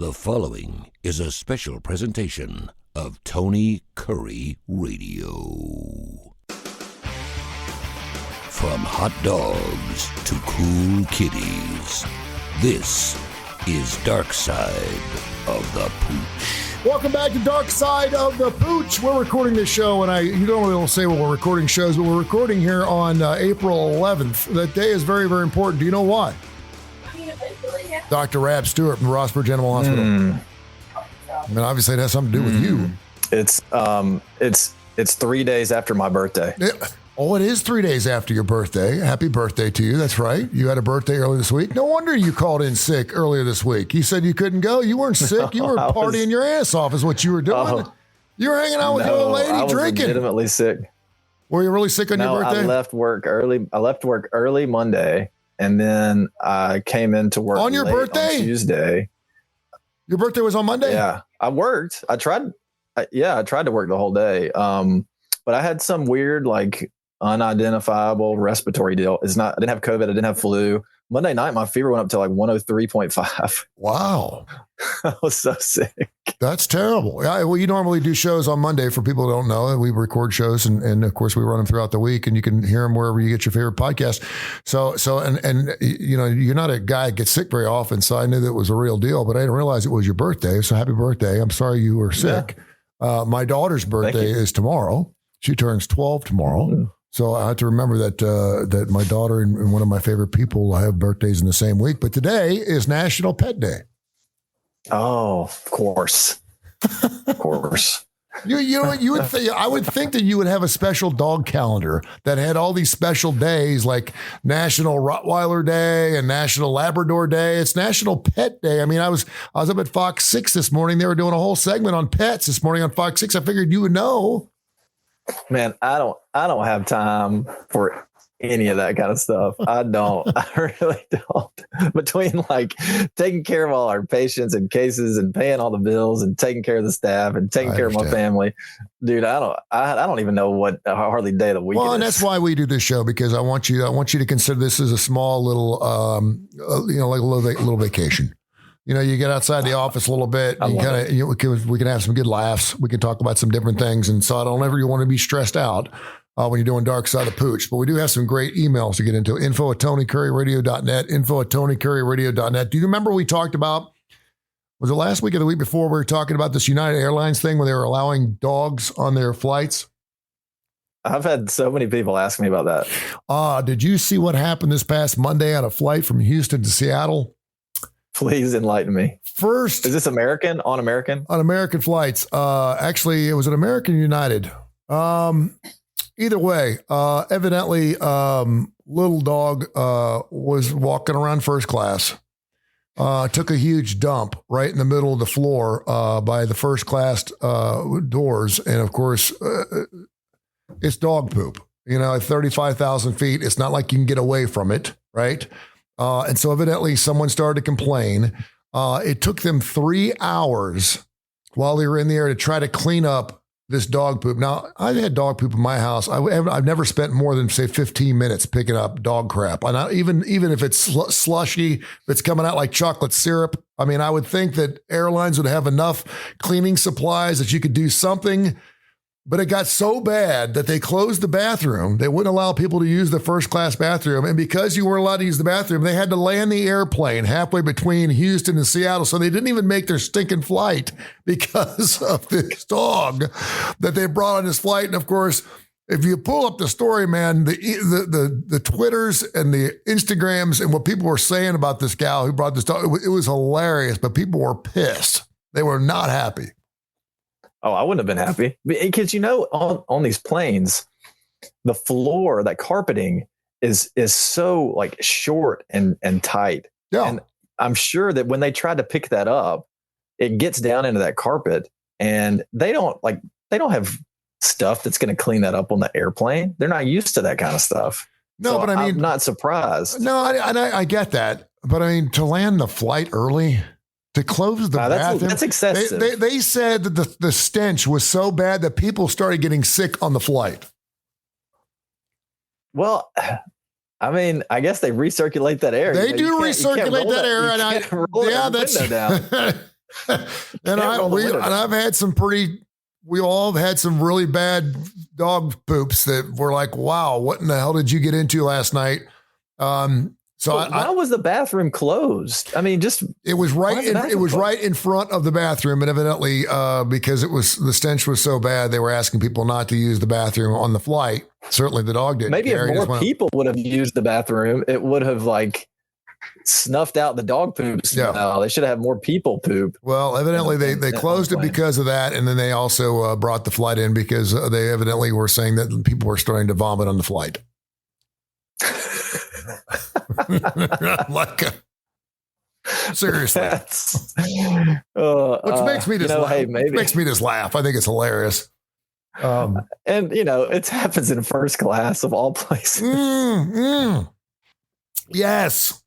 The following is a special presentation of Tony Kurre Radio. From hot dogs to cool kitties, this is Darkside of the Pooch. Welcome back to Darkside of the Pooch. We're recording this show, and you don't really say when we're recording shows, but we're recording here on April 11th. That day is very, very important. Do you know why? Dr. Rab Stewart from Rossburg General Hospital. I mean, obviously, it has something to do with you. It's 3 days after my birthday. Oh, it is 3 days after your birthday. Happy birthday to you. That's right. You had a birthday earlier this week. No wonder you called in sick earlier this week. You said you couldn't go. You weren't sick. You were partying your ass off is what you were doing. You were hanging out with your old lady I was drinking. Legitimately sick. Were you really sick on your birthday? I left work early Monday, and then I came into work on your birthday? On Tuesday. Your birthday was on Monday? Yeah. I worked. I tried to work the whole day. But I had some weird, unidentifiable respiratory deal. I didn't have COVID. I didn't have flu. Monday night, my fever went up to 103.5. Wow. I was so sick. That's terrible. Yeah, well, you normally do shows on Monday. For people who don't know, we record shows, and of course we run them throughout the week, and you can hear them wherever you get your favorite podcast. So you know, you're not a guy that gets sick very often, so I knew that it was a real deal, but I didn't realize it was your birthday. So happy birthday. I'm sorry you were sick. Yeah. My daughter's birthday is tomorrow. She turns 12 tomorrow. Mm-hmm. So I have to remember that my daughter and one of my favorite people have birthdays in the same week. But today is National Pet Day. Oh, of course. Of course. You would I would think that you would have a special dog calendar that had all these special days like National Rottweiler Day and National Labrador Day. It's National Pet Day. I mean, I was up at Fox 6 this morning. They were doing a whole segment on pets this morning on Fox 6. I figured you would know. Man, I don't have time for any of that kind of stuff. I really don't. Between taking care of all our patients and cases and paying all the bills and taking care of the staff and taking care of my family, dude, I don't even know what hardly day of the week. Well, and that's why we do this show, because I want you to consider this as a small little, like a little vacation. You know, you get outside the office a little bit. We can have some good laughs. We can talk about some different things. And so I don't ever want to be stressed out when you're doing Dark Side of Pooch. But we do have some great emails to get into. info@TonyCurreRadio.net, info@TonyCurreRadio.net. Do you remember we talked about, was it last week or the week before, we were talking about this United Airlines thing where they were allowing dogs on their flights? I've had so many people ask me about that. Did you see what happened this past Monday on a flight from Houston to Seattle? Please enlighten me. First, is this American? On American flights? Actually, it was an American United. Either way, evidently, little dog was walking around first class. Took a huge dump right in the middle of the floor by the first class doors, and of course, it's dog poop. You know, at 35,000 feet, it's not like you can get away from it, right? And so evidently someone started to complain. It took them 3 hours while they were in the air to try to clean up this dog poop. Now, I've had dog poop in my house. I've never spent more than, say, 15 minutes picking up dog crap. And even if it's slushy, if it's coming out like chocolate syrup, I mean, I would think that airlines would have enough cleaning supplies that you could do something. But it got so bad that they closed the bathroom. They wouldn't allow people to use the first class bathroom. And because you weren't allowed to use the bathroom, they had to land the airplane halfway between Houston and Seattle. So they didn't even make their stinking flight because of this dog that they brought on this flight. And of course, if you pull up the story, man, the Twitters and the Instagrams and what people were saying about this gal who brought this dog, it was hilarious, but people were pissed. They were not happy. Oh, I wouldn't have been happy because, on these planes, the floor, that carpeting is so short and tight. Yeah. And I'm sure that when they tried to pick that up, it gets down into that carpet, and they don't have stuff that's going to clean that up on the airplane. They're not used to that kind of stuff. No, so but I mean, I'm not surprised. No, I get that. But I mean, to land the flight early, to close the bathroom. That's excessive. They said that the stench was so bad that people started getting sick on the flight. Well, I mean, I guess they recirculate that air. They do recirculate that air, and And I've had some we all have had some really bad dog poops that were like, wow, what in the hell did you get into last night? Why was the bathroom closed? I mean, it was right in front of the bathroom, and evidently because the stench was so bad, they were asking people not to use the bathroom on the flight. Certainly, the dog didn't. Maybe if more people would have used the bathroom, it would have snuffed out the dog poop smell. Yeah. They should have more people poop. Well, evidently they closed it because of that, and then they also brought the flight in because they evidently were saying that people were starting to vomit on the flight. Seriously, which makes me just laugh. Hey, maybe. Makes me just laugh. I think it's hilarious. And it happens in first class of all places. Yes,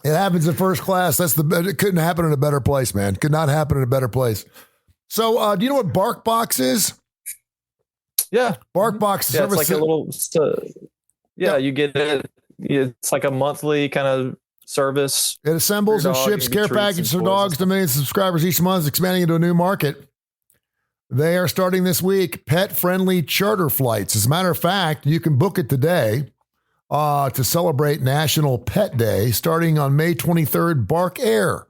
it happens in first class. It couldn't happen in a better place, man. Could not happen in a better place. So, do you know what BarkBox is? Yeah, BarkBox. Yeah, it's like a little. You get it. It's like a monthly kind of service. It assembles and ships care packages for dogs to millions of subscribers each month, expanding into a new market. They are starting this week pet-friendly charter flights. As a matter of fact, you can book it today to celebrate National Pet Day. Starting on May 23rd, Bark Air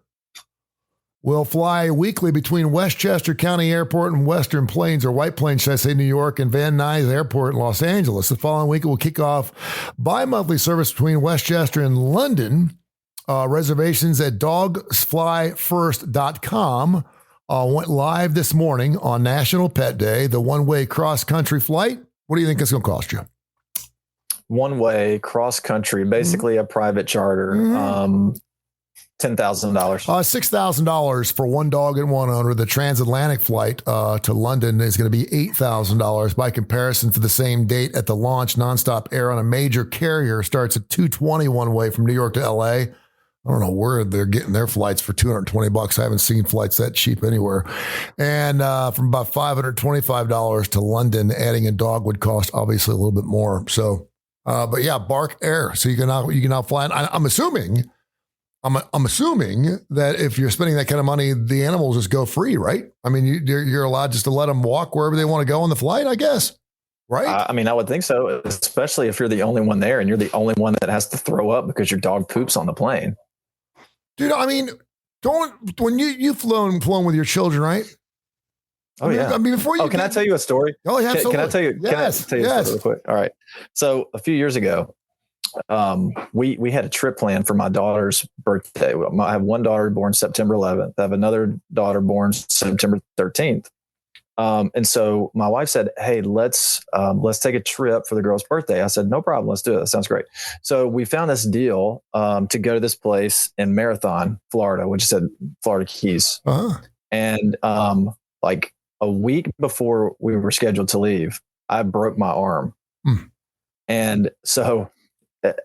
will fly weekly between Westchester County Airport and Western Plains, or White Plains, should I say, New York, and Van Nuys Airport in Los Angeles. The following week, it will kick off bi-monthly service between Westchester and London. Reservations at dogsflyfirst.com went live this morning on National Pet Day. The one-way cross-country flight, what do you think it's going to cost you? One-way cross-country, basically a private charter. $10,000. $6,000 for one dog and one owner. The transatlantic flight to London is going to be $8,000. By comparison, for the same date at the launch, nonstop air on a major carrier starts at $220 one way from New York to LA. I don't know where they're getting their flights for $220. I haven't seen flights that cheap anywhere. And from about $525 to London, adding a dog would cost obviously a little bit more. So, but yeah, Bark Air. So you can now fly. I'm assuming that if you're spending that kind of money, the animals just go free, right? I mean, you're allowed just to let them walk wherever they want to go on the flight, I guess, right? I mean, I would think so, especially if you're the only one there and you're the only one that has to throw up because your dog poops on the plane. Dude, I mean, when you've flown with your children, right? Oh, yeah. I mean, before you. Can I tell you a story? Oh, yeah. Can I tell you? Yes. Can I tell you a story real quick? All right. So a few years ago, we had a trip planned for my daughter's birthday. I have one daughter born September 11th. I have another daughter born September 13th. And so my wife said, "Hey, let's take a trip for the girl's birthday." I said, "No problem. Let's do it. That sounds great." So we found this deal to go to this place in Marathon, Florida, which is at Florida Keys. Uh-huh. And like a week before we were scheduled to leave, I broke my arm. And so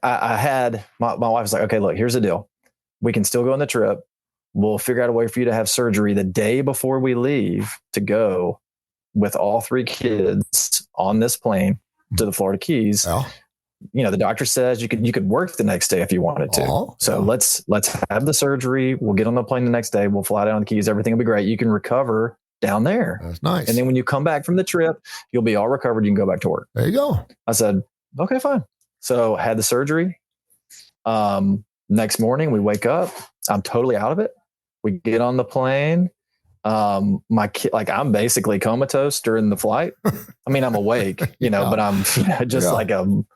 I had my wife was like, "Okay, look, here's the deal. We can still go on the trip. We'll figure out a way for you to have surgery the day before we leave to go with all three kids on this plane to the Florida Keys." Oh. You know, the doctor says you could work the next day if you wanted to. Oh. So let's have the surgery. We'll get on the plane the next day. We'll fly down the Keys. Everything will be great. You can recover down there. That's nice. And then when you come back from the trip, you'll be all recovered. You can go back to work. There you go. I said, okay, fine. So I had the surgery. Next morning we wake up. I'm totally out of it. We get on the plane. My kid, like I'm basically comatose during the flight. I mean, I'm awake, but I'm just like I'm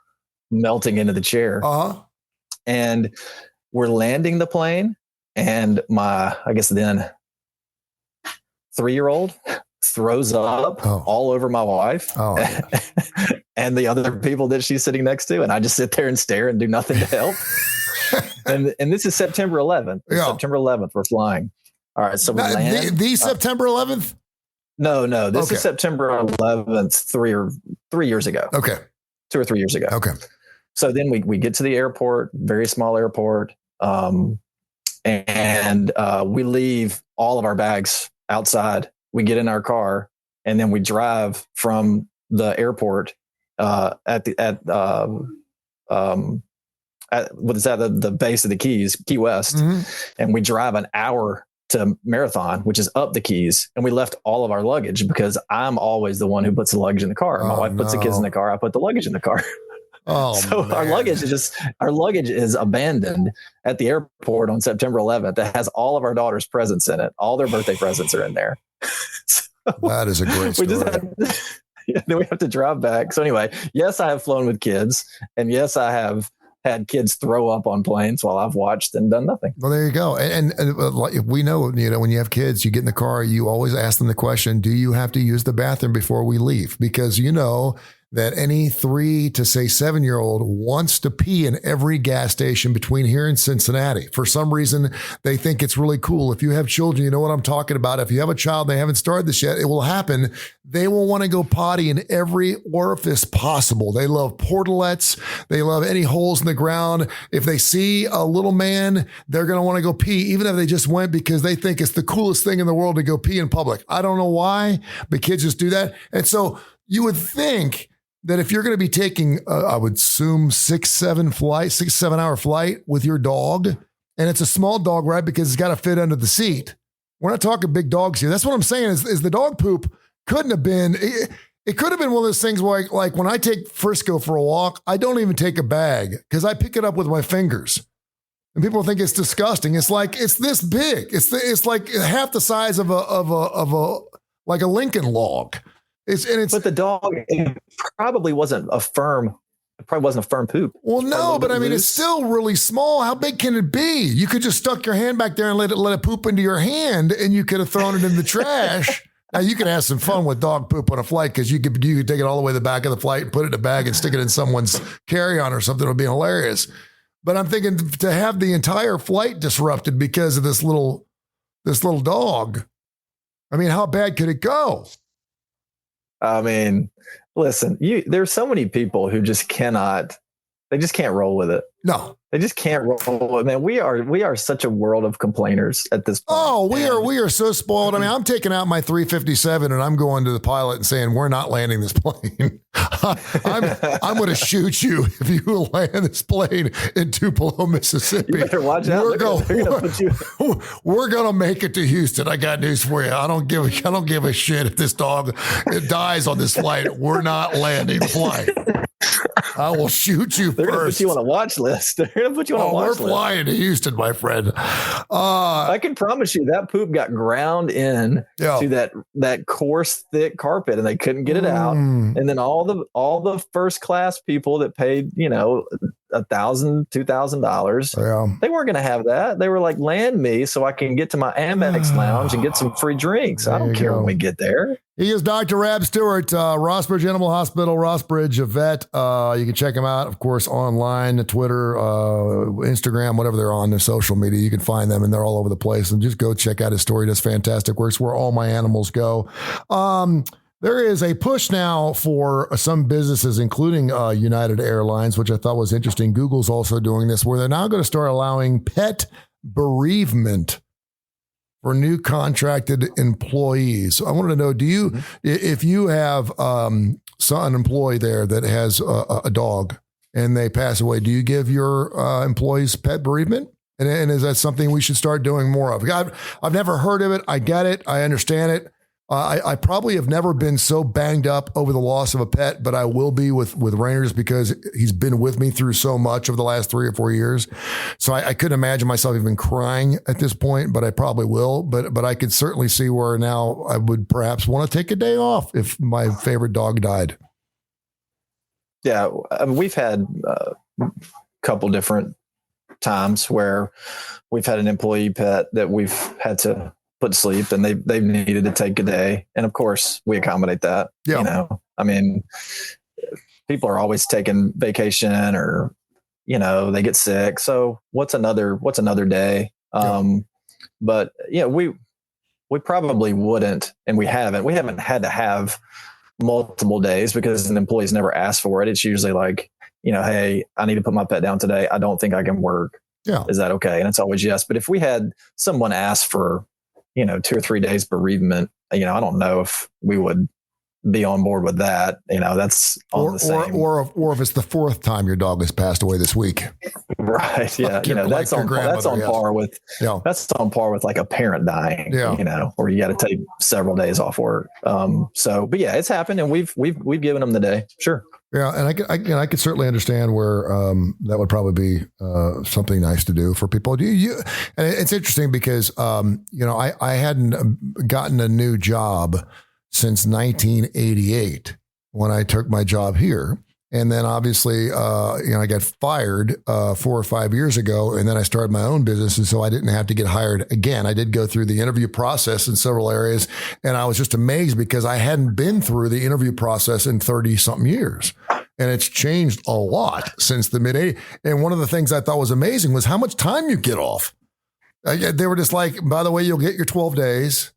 melting into the chair. Uh-huh. And we're landing the plane, and I guess then 3-year-old throws up all over my wife and the other people that she's sitting next to. And I just sit there and stare and do nothing to help. and this is September 11th. Yeah. September 11th, we're flying. All right. So we land. The September 11th? No. This is September 11th, 3 years ago. Okay. 2 or 3 years ago. Okay. So then we get to the airport, very small airport. And we leave all of our bags outside. We get in our car, and then we drive from the airport at what is that? The base of the Keys, Key West. Mm-hmm. And we drive an hour to Marathon, which is up the Keys, and we left all of our luggage because I'm always the one who puts the luggage in the car. My wife puts the kids in the car. I put the luggage in the car. Oh, so man. our luggage is abandoned at the airport on September 11th. That has all of our daughter's presents in it. All their birthday presents are in there. So that is a great story. Then we have to drive back. So anyway, yes, I have flown with kids, and yes, I have had kids throw up on planes while I've watched and done nothing. Well, there you go. And we know, when you have kids, you get in the car, you always ask them the question, do you have to use the bathroom before we leave? Because that any 3 to say 7-year-old wants to pee in every gas station between here and Cincinnati. For some reason, they think it's really cool. If you have children, you know what I'm talking about. If you have a child, they haven't started this yet, it will happen. They will want to go potty in every orifice possible. They love portalets. They love any holes in the ground. If they see a little man, they're going to want to go pee, even if they just went because they think it's the coolest thing in the world to go pee in public. I don't know why, but kids just do that. And so you would think that if you're going to be taking, I would assume 6-7 hour flight with your dog, and it's a small dog, right? Because it's got to fit under the seat. We're not talking big dogs here. That's what I'm saying is the dog poop couldn't have been, it could have been one of those things where like when I take Frisco for a walk, I don't even take a bag because I pick it up with my fingers. And people think it's disgusting. It's like, it's this big. It's like half the size of a Lincoln log. But the dog probably wasn't a firm poop. Well, no, but I mean, it's still really small. How big can it be? You could just stuck your hand back there and let it poop into your hand, and you could have thrown it in the trash. Now you can have some fun with dog poop on a flight because you could take it all the way to the back of the flight and put it in a bag and stick it in someone's carry-on or something. It would be hilarious. But I'm thinking to have the entire flight disrupted because of this little dog. I mean, how bad could it go? I mean, listen, there's so many people who just can't roll with it. No, they just can't roll with it. Man, we are such a world of complainers at this point. Oh, we are so spoiled. I mean, I'm taking out my 357 and I'm going to the pilot and saying, we're not landing this plane. I'm going to shoot you if you land this plane in Tupelo, Mississippi. You better watch out. We're going to make it to Houston. I got news for you. I don't give a shit if this dog dies on this flight. We're not landing the flight. I will shoot you They're first. Gonna put you on a watch list. They're going to put you on a watch list. We're flying to Houston, my friend. I can promise you that poop got ground in to that coarse, thick carpet, and they couldn't get it out. And then all the first class people that paid, $1,000, $2,000, they weren't going to have that. They were like, land me so I can get to my Amex lounge and get some free drinks. I don't care when we get there. He is Dr. Rab Stewart, Rossbridge Animal Hospital, Rossbridge, a vet. You can check him out, of course, online, Twitter, Instagram, whatever they're on, their social media. You can find them, and they're all over the place. And just go check out his story. He does fantastic work. It's where all my animals go. There is a push now for some businesses, including United Airlines, which I thought was interesting. Google's also doing this, where they're now going to start allowing pet bereavement for new contracted employees. I wanted to know, if you have an employee there that has a dog and they pass away, do you give your employees pet bereavement? And is that something we should start doing more of? I've never heard of it. I get it. I understand it. I probably have never been so banged up over the loss of a pet, but I will be with Rainers because he's been with me through so much over the last 3 or 4 years. So I couldn't imagine myself even crying at this point, but I probably will. But I could certainly see where now I would perhaps want to take a day off if my favorite dog died. Yeah, I mean, we've had a couple different times where we've had an employee pet that we've had to put to sleep, and they've needed to take a day. And of course we accommodate that. Yeah. I mean, people are always taking vacation or, they get sick. So what's another day? But we probably wouldn't, and we haven't had to have multiple days because an employee's never asked for it. It's usually like, hey, I need to put my pet down today. I don't think I can work. Yeah. Is that okay? And it's always yes. But if we had someone ask for, 2 or 3 days bereavement, I don't know if we would be on board with that. That's on the same. Or if it's the fourth time your dog has passed away this week. Right. Yeah. That's on par with, that's on par with like a parent dying, where you got to take several days off work. But yeah, it's happened, and we've given them the day. Sure. Yeah. And I could certainly understand where, that would probably be, something nice to do for people. And it's interesting because, I hadn't gotten a new job since 1988 when I took my job here. And then obviously, I got fired 4 or 5 years ago, and then I started my own business. And so I didn't have to get hired again. I did go through the interview process in several areas. And I was just amazed because I hadn't been through the interview process in 30 something years. And it's changed a lot since the mid 80s. And one of the things I thought was amazing was how much time you get off. They were just like, by the way, you'll get your 12 days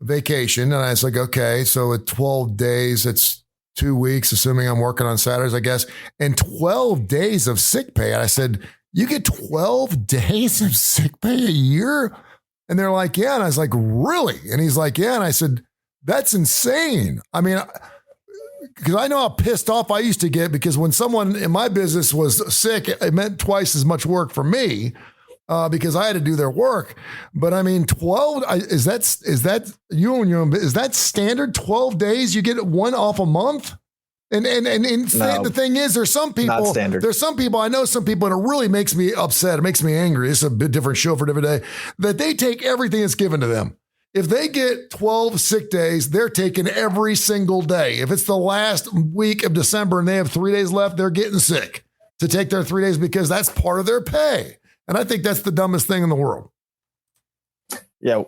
vacation. And I was like, okay, so at 12 days, it's 2 weeks, assuming I'm working on Saturdays, I guess, and 12 days of sick pay. And I said, you get 12 days of sick pay a year? And they're like, yeah. And I was like, really? And he's like, yeah. And I said, that's insane. I mean, because I know how pissed off I used to get, because when someone in my business was sick, it meant twice as much work for me. Because I had to do their work. But I mean, 12, is that standard 12 days? You get one off a month? And no, the thing is, there's some people, I know some people, and it really makes me upset. It makes me angry. It's a bit different show for a different day, that they take everything that's given to them. If they get 12 sick days, they're taking every single day. If it's the last week of December and they have 3 days left, they're getting sick to take their 3 days because that's part of their pay. And I think that's the dumbest thing in the world. Yeah,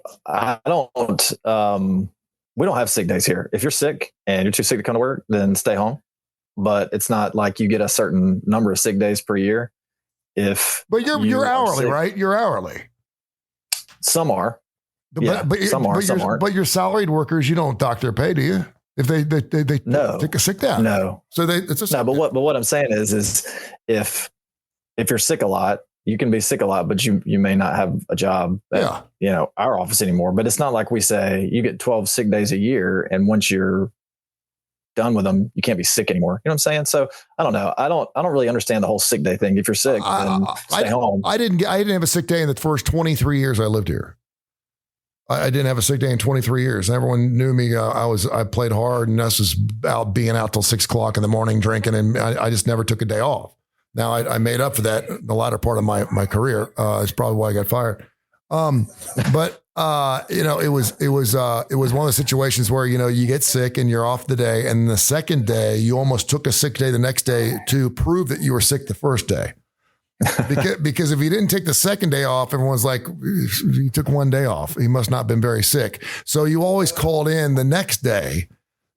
we don't have sick days here. If you're sick and you're too sick to come to work, then stay home. But it's not like you get a certain number of sick days per year. But you're hourly, right? You're hourly. Some are. Some aren't. But your salaried workers, you don't dock their pay, do you? If they take a sick day. No. So it's a no. But what I'm saying is if you're sick a lot, you can be sick a lot, but you may not have a job at our office anymore. But it's not like we say you get 12 sick days a year, and once you're done with them, you can't be sick anymore. You know what I'm saying? So I don't know. I don't really understand the whole sick day thing. If you're sick, then stay home. I didn't have a sick day in the first 23 years I lived here. I didn't have a sick day in 23 years. Everyone knew me. I played hard, and us was being out till 6 o'clock in the morning drinking, and I just never took a day off. Now I made up for that in the latter part of my career. It's probably why I got fired. But it was one of the situations where, you get sick and you're off the day, and the second day you almost took a sick day the next day to prove that you were sick the first day. Because if you didn't take the second day off, everyone's like, he took one day off. He must not have been very sick. So you always called in the next day,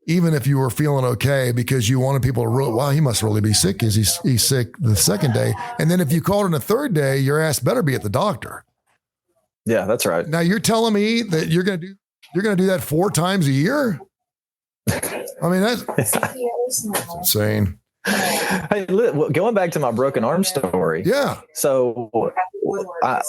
even if you were feeling okay, because you wanted people to wow, he must really be sick because he's sick the second day. And then if you called in a third day, your ass better be at the doctor. Yeah, that's right. Now you're telling me that you're going to do that 4 times a year? I mean, that's insane. Hey, going back to my broken arm story. Yeah. So I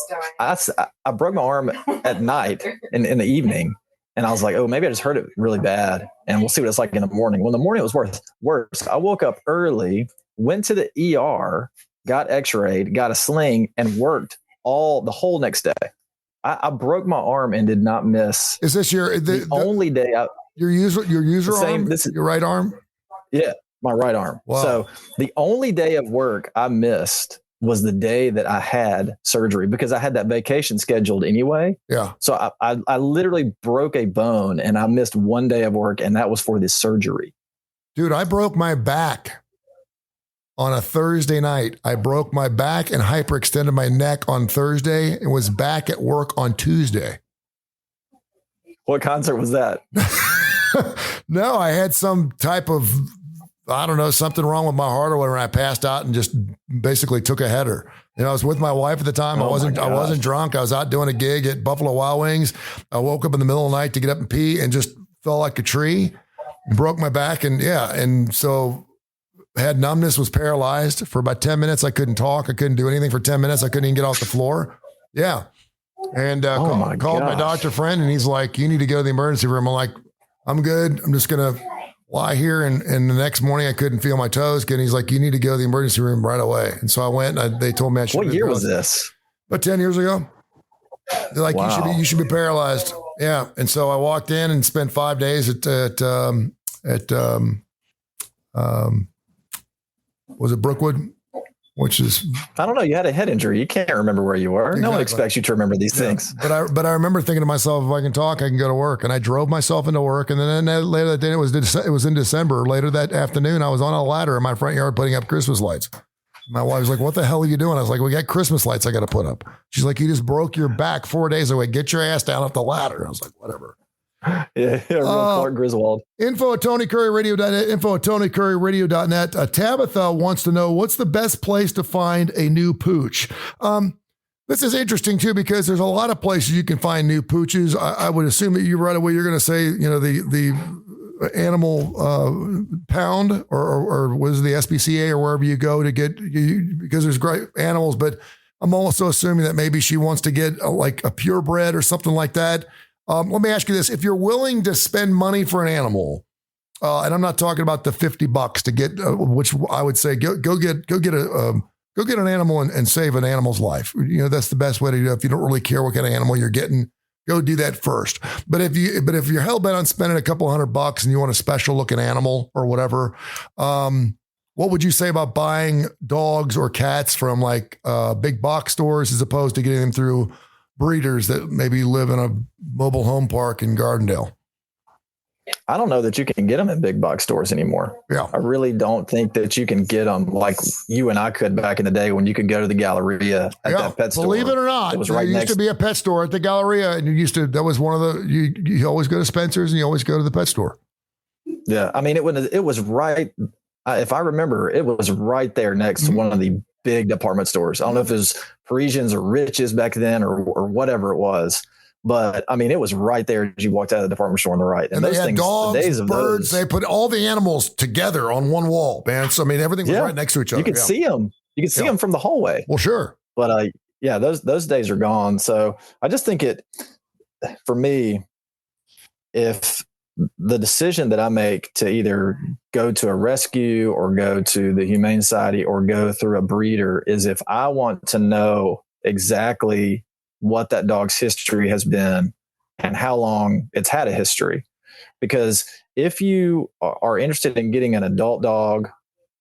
broke my arm at night in the evening. And I was like, oh, maybe I just hurt it really bad, and we'll see what it's like in the morning. Well, in the morning, it was worse. I woke up early, went to the ER, got x-rayed, got a sling, and worked the whole next day. I broke my arm and did not miss. Is this the only day? Your user arm? Your right arm? Yeah, my right arm. Wow. So the only day of work I missed was the day that I had surgery, because I had that vacation scheduled anyway. Yeah. So I literally broke a bone, and I missed one day of work, and that was for this surgery. Dude, I broke my back on a Thursday night. I broke my back and hyperextended my neck on Thursday and was back at work on Tuesday. What concert was that? No, I had some type of, I don't know, something wrong with my heart or whatever. I passed out and just basically took a header. I was with my wife at the time. I wasn't drunk. I was out doing a gig at Buffalo Wild Wings. I woke up in the middle of the night to get up and pee and just fell like a tree, broke my back. And so had numbness, was paralyzed for about 10 minutes. I couldn't talk. I couldn't do anything for 10 minutes. I couldn't even get off the floor. Yeah. And called my doctor friend, and he's like, you need to go to the emergency room. I'm like, I'm good. I'm just going to lie here. And the next morning I couldn't feel my toes. And he's like, you need to go to the emergency room right away. And so I went and they told me I should. What year was this? About 10 years ago. They're like, wow. you should be paralyzed. Yeah. And so I walked in and spent 5 days was it Brookwood? Which is, I don't know. You had a head injury. You can't remember where you were. Exactly. No one expects you to remember these things. But I remember thinking to myself, if I can talk, I can go to work. And I drove myself into work. And then later that day, it was in December. Later that afternoon, I was on a ladder in my front yard putting up Christmas lights. My wife was like, what the hell are you doing? I was like, we got Christmas lights I got to put up. She's like, you just broke your back 4 days away. Get your ass down off the ladder. I was like, whatever. Yeah, real Clark Griswold. Info at TonyCurryRadio.net, info at TonyCurryRadio.net. Tabitha wants to know, what's the best place to find a new pooch? This is interesting too, because there's a lot of places you can find new pooches. I would assume that you right away, you're going to say, the animal pound or was it the SPCA or wherever you go to get, because there's great animals, but I'm also assuming that maybe she wants to get like a purebred or something like that. Let me ask you this. If you're willing to spend money for an animal, and I'm not talking about the $50 to get, which I would say, go get an animal and save an animal's life. That's the best way to do it. If you don't really care what kind of animal you're getting, go do that first. But if you're hell bent on spending a couple $100 and you want a special looking animal or whatever, what would you say about buying dogs or cats from like big box stores as opposed to getting them through breeders that maybe live in a mobile home park in Gardendale? I don't know that you can get them in big box stores anymore. Yeah. I really don't think that you can get them like you and I could back in the day when you could go to the Galleria at that pet store. Believe it or not, there used to be a pet store at the Galleria, and that was one of the, you always go to Spencer's and you always go to the pet store. Yeah. I mean, it was right. If I remember, it was right there next to one of the big department stores. I don't know if it was Parisians or Riches back then or whatever it was. But I mean, it was right there as you walked out of the department store on the right. And those things, dogs, the days of birds, they put all the animals together on one wall, man. So I mean, everything was right next to each other. You could see them. You could see them from the hallway. Well, sure. But those days are gone. So I just think for me, if the decision that I make to either go to a rescue or go to the Humane Society or go through a breeder is if I want to know exactly what that dog's history has been and how long it's had a history. Because if you are interested in getting an adult dog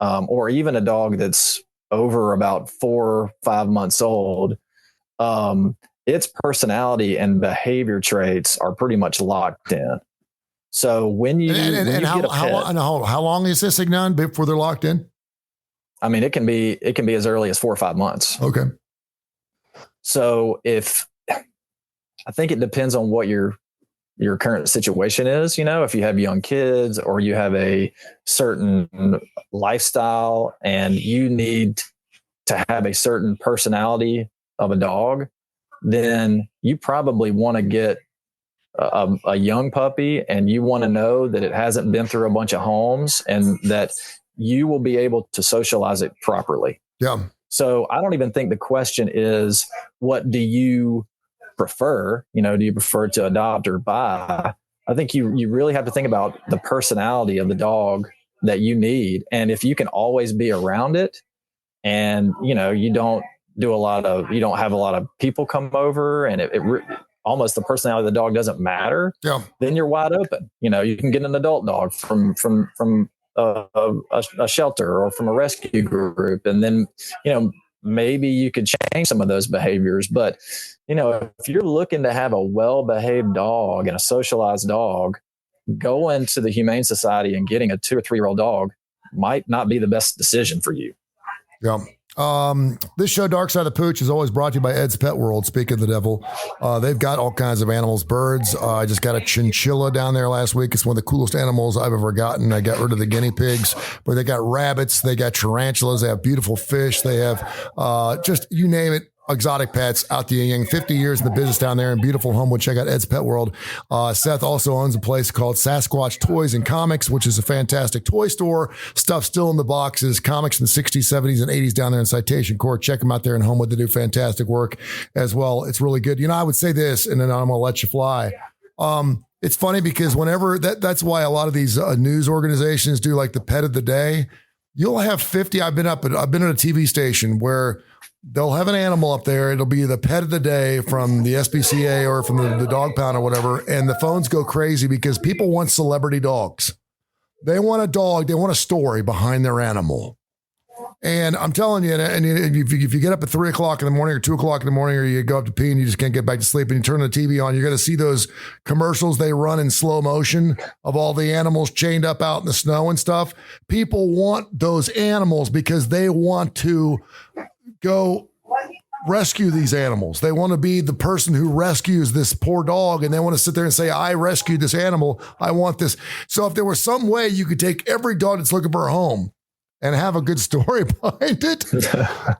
or even a dog that's over about 4 or 5 months old, its personality and behavior traits are pretty much locked in. So when you get a pet, how long is this thing done before they're locked in? I mean, it can be as early as 4 or 5 months. Okay. So I think it depends on what your current situation is, if you have young kids or you have a certain lifestyle and you need to have a certain personality of a dog, then you probably want to get a young puppy and you want to know that it hasn't been through a bunch of homes and that you will be able to socialize it properly. Yeah. So I don't even think the question is, what do you prefer? Do you prefer to adopt or buy? I think you really have to think about the personality of the dog that you need. And if you can always be around it and, you don't have a lot of people come over and almost the personality of the dog doesn't matter, then you're wide open. You can get an adult dog from a shelter or from a rescue group. And then, maybe you could change some of those behaviors. But, if you're looking to have a well-behaved dog and a socialized dog, going to the Humane Society and getting a 2 or 3 year old dog might not be the best decision for you. Yeah. This show, Darkside the Pooch, is always brought to you by Ed's Pet World. Speaking of the devil, they've got all kinds of animals, birds. I just got a chinchilla down there last week. It's one of the coolest animals I've ever gotten. I got rid of the guinea pigs, but they got rabbits, they got tarantulas, they have beautiful fish, they have just you name it. Exotic pets out the yin. 50 years in the business down there in beautiful Homewood. Check out Ed's Pet World. Seth also owns a place called Sasquatch Toys and Comics, which is a fantastic toy store. Stuff still in the boxes. Comics in the 60s, 70s, and 80s down there in Citation Court. Check them out there in Homewood. They do fantastic work as well. It's really good. I would say this, and then I'm going to let you fly. it's funny because whenever that's why a lot of these news organizations do like the pet of the day. You'll have 50. I've been at a TV station where they'll have an animal up there. It'll be the pet of the day from the SPCA or from the dog pound or whatever. And the phones go crazy because people want celebrity dogs. They want a dog. They want a story behind their animal. And I'm telling you, and if you get up at 3 o'clock in the morning or 2 o'clock in the morning, or you go up to pee and you just can't get back to sleep and you turn the TV on, you're going to see those commercials they run in slow motion of all the animals chained up out in the snow and stuff. People want those animals because they want to go rescue these animals. They want to be the person who rescues this poor dog, and they want to sit there and say, I rescued this animal. I want this. So if there was some way you could take every dog that's looking for a home and have a good story behind it,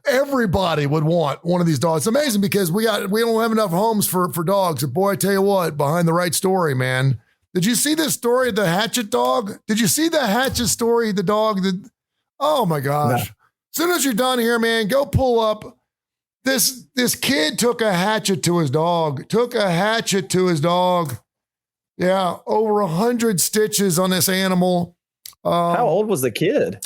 everybody would want one of these dogs. It's amazing because we don't have enough homes for dogs. But boy, I tell you what, behind the right story, man. Did you see this story of the Hatchet dog? Did you see the Hatchet story? The dog that, oh my gosh. No. As soon as you're done here, man, go pull up. This kid took a hatchet to his dog. Yeah, over 100 stitches on this animal. How old was the kid?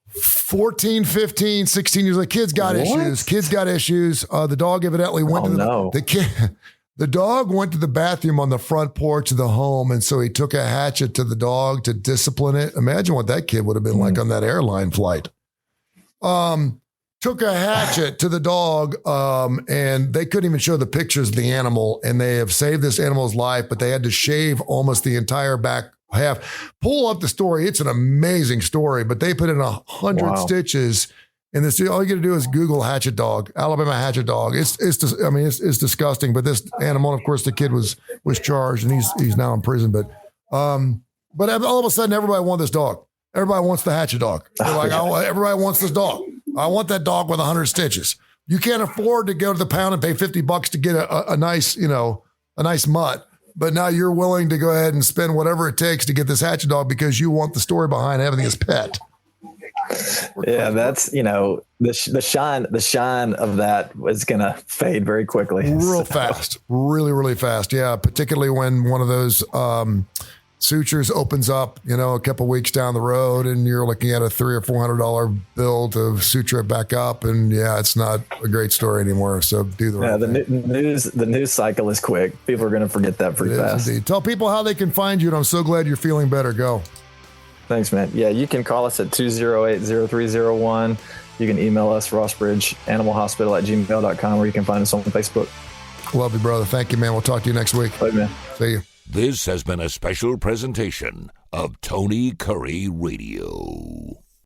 14, 15, 16 years old. Kids got issues. The dog evidently went the dog went to the bathroom on the front porch of the home, and so he took a hatchet to the dog to discipline it. Imagine what that kid would have been like on that airline flight. Took a hatchet to the dog, and they couldn't even show the pictures of the animal, and they have saved this animal's life, but they had to shave almost the entire back half. Pull up the story. It's an amazing story, but they put in 100 stitches in this. All you got to do is Google Hatchet dog, Alabama Hatchet dog. It's disgusting, but this animal, of course, the kid was charged and he's now in prison, but all of a sudden everybody wants this dog. Everybody wants the Hatchet dog. They're like, everybody wants this dog. I want that dog with 100 stitches. You can't afford to go to the pound and pay $50 to get a nice, a nice mutt. But now you're willing to go ahead and spend whatever it takes to get this Hatchet dog because you want the story behind having his pet. Yeah, that's, the shine of that was going to fade very quickly. Fast. Really, really fast. Yeah. Particularly when one of those, sutures opens up, a couple weeks down the road, and you're looking at a $300 or $400 bill to suture it back up, and it's not a great story anymore. So do the right thing. The news cycle is quick. People are going to forget that pretty fast. Indeed. Tell people how they can find you, and I'm so glad you're feeling better. Go. Thanks, man. Yeah, you can call us at 208-0301. You can email us, rossbridgeanimalhospital@gmail.com, or you can find us on Facebook. Love you, brother. Thank you, man. We'll talk to you next week. Bye, man. See you. This has been a special presentation of Tony Kurre Radio.